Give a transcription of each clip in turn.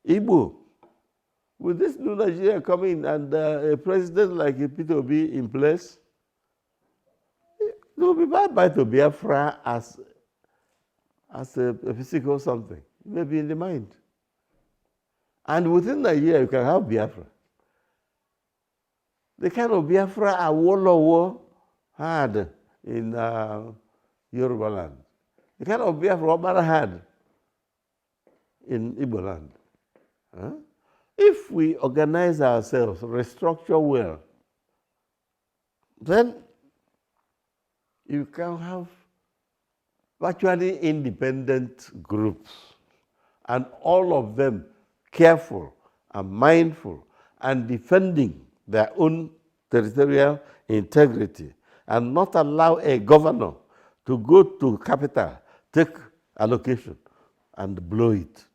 Igbo, with this new Nigeria coming and a president like Peter Obi in place, it will be bye-bye to Biafra as a physical something, maybe in the mind. And within Nigeria, you can have Biafra. The kind of Biafra Awolowo had in Yoruba land. The kind of Biafra Obara had in Igbo land. Huh? If we organize ourselves, restructure well, then you can have virtually independent groups, and all of them careful and mindful and defending their own territorial integrity, and not allow a governor to go to capital, take allocation, and blow it.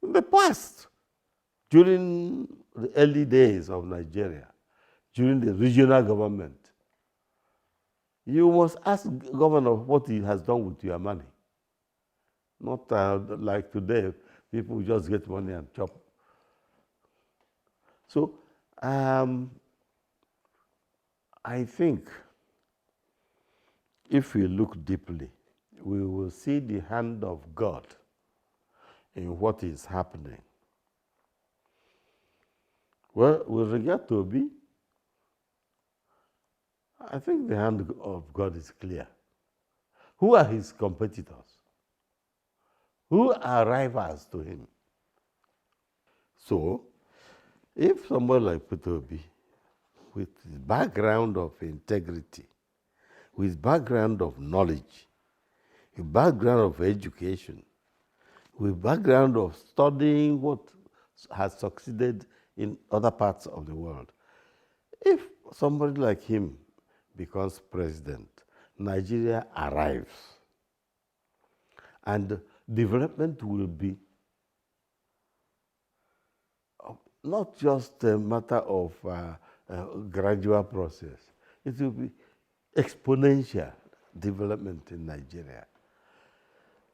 In the past, during the early days of Nigeria, during the regional government, you must ask the governor what he has done with your money. Not like today, people just get money and chop. So, I think if we look deeply, we will see the hand of God in what is happening. Well, with regard to Obi, I think the hand of God is clear. Who are his competitors? Who are rivals to him? So, if someone like Peter Obi, with his background of integrity, with background of knowledge, with background of education, with background of studying what has succeeded in other parts of the world, if somebody like him becomes president, Nigeria arrives, and development will be not just a matter of gradual process. It will be exponential development in Nigeria.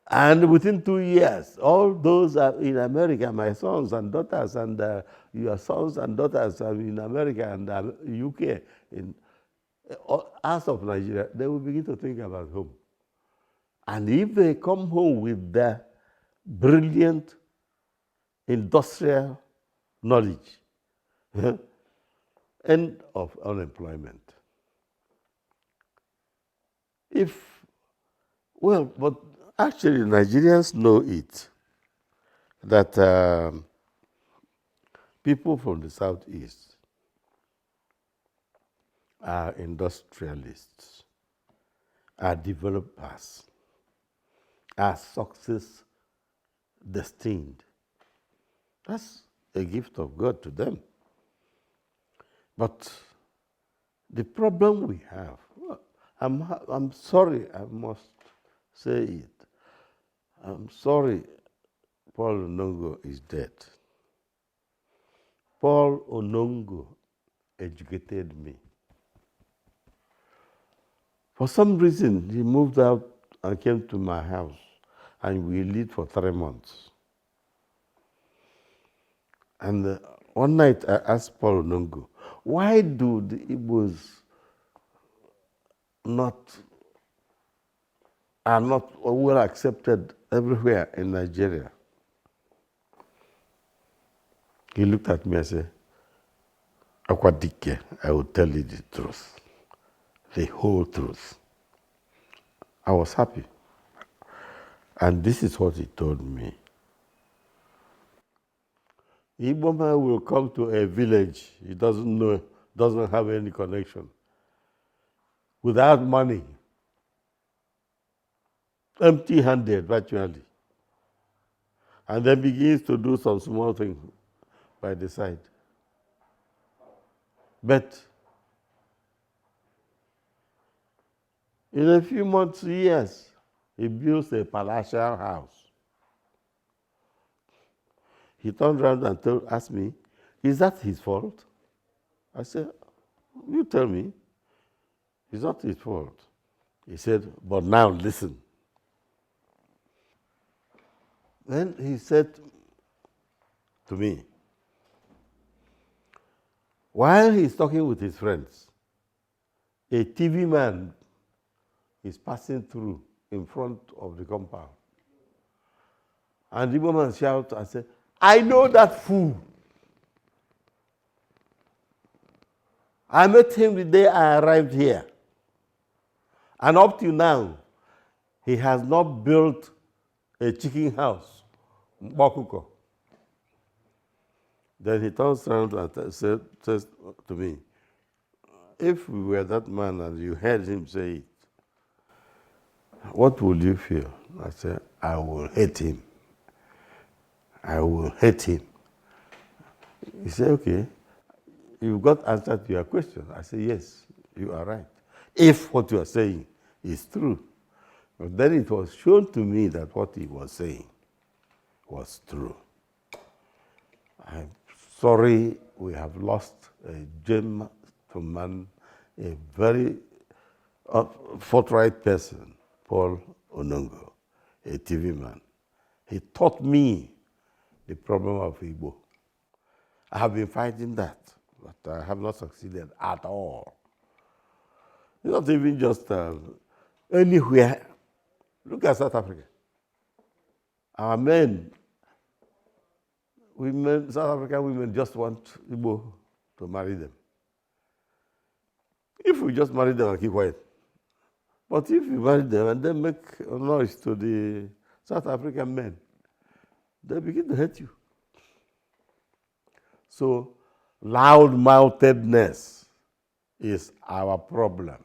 And within 2 years, all those are in America, my sons and daughters, and your sons and daughters are in America and UK, in as of Nigeria, they will begin to think about home. And if they come home with their brilliant industrial knowledge, end of unemployment. But actually Nigerians know it, that people from the Southeast are industrialists, are developers, are success destined. That's a gift of God to them. But the problem we have, I'm sorry, I must say it. I'm sorry Paul Onongo is dead. Paul Onongo educated me. For some reason, he moved out and came to my house, and we lived for 3 months. And one night I asked Paul Onongo, why do the Igbos are not well accepted everywhere in Nigeria? He looked at me and said, Akwadike, I will tell you the truth, the whole truth. I was happy. And this is what he told me. Igbo man will come to a village he doesn't know, doesn't have any connection, without money, empty-handed virtually, and then begins to do some small thing by the side. But in a few months, years, he builds a palatial house. He turned around and asked me, is that his fault? I said, you tell me. It's not his fault. He said, but now listen. Then he said, to me. While he's talking with his friends, a TV man is passing through in front of the compound. And the woman shouts and says, "I know that fool. I met him the day I arrived here. And up till now, he has not built a chicken house, Mbokuko." Then he turns around and says to me, "If we were that man and you heard him say it, what would you feel?" I said, "I will hate him. I will hate him." He said, "Okay, you've got answer to your question." I said, "Yes, you are right. If what you are saying is true." But then it was shown to me that what he was saying was true. I'm sorry we have lost a gentleman, a very forthright person, Paul Onongo, a TV man. He taught me the problem of Igbo. I have been fighting that, but I have not succeeded at all. It's not even just anywhere. Look at South Africa. Our men, women, South African women just want Igbo to marry them. If we just marry them and keep quiet. But if you marry them and then make a noise to the South African men, they begin to hate you. So loud-mouthedness is our problem.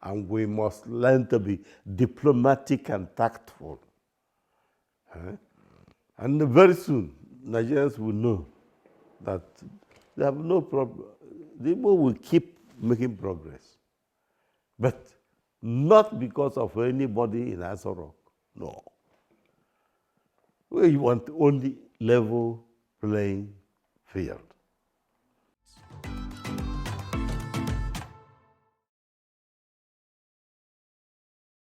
And we must learn to be diplomatic and tactful. And very soon, Nigerians will know that they have no problem. The Igbo will keep making progress. But not because of anybody in Aso Rock. No. We want only level playing field.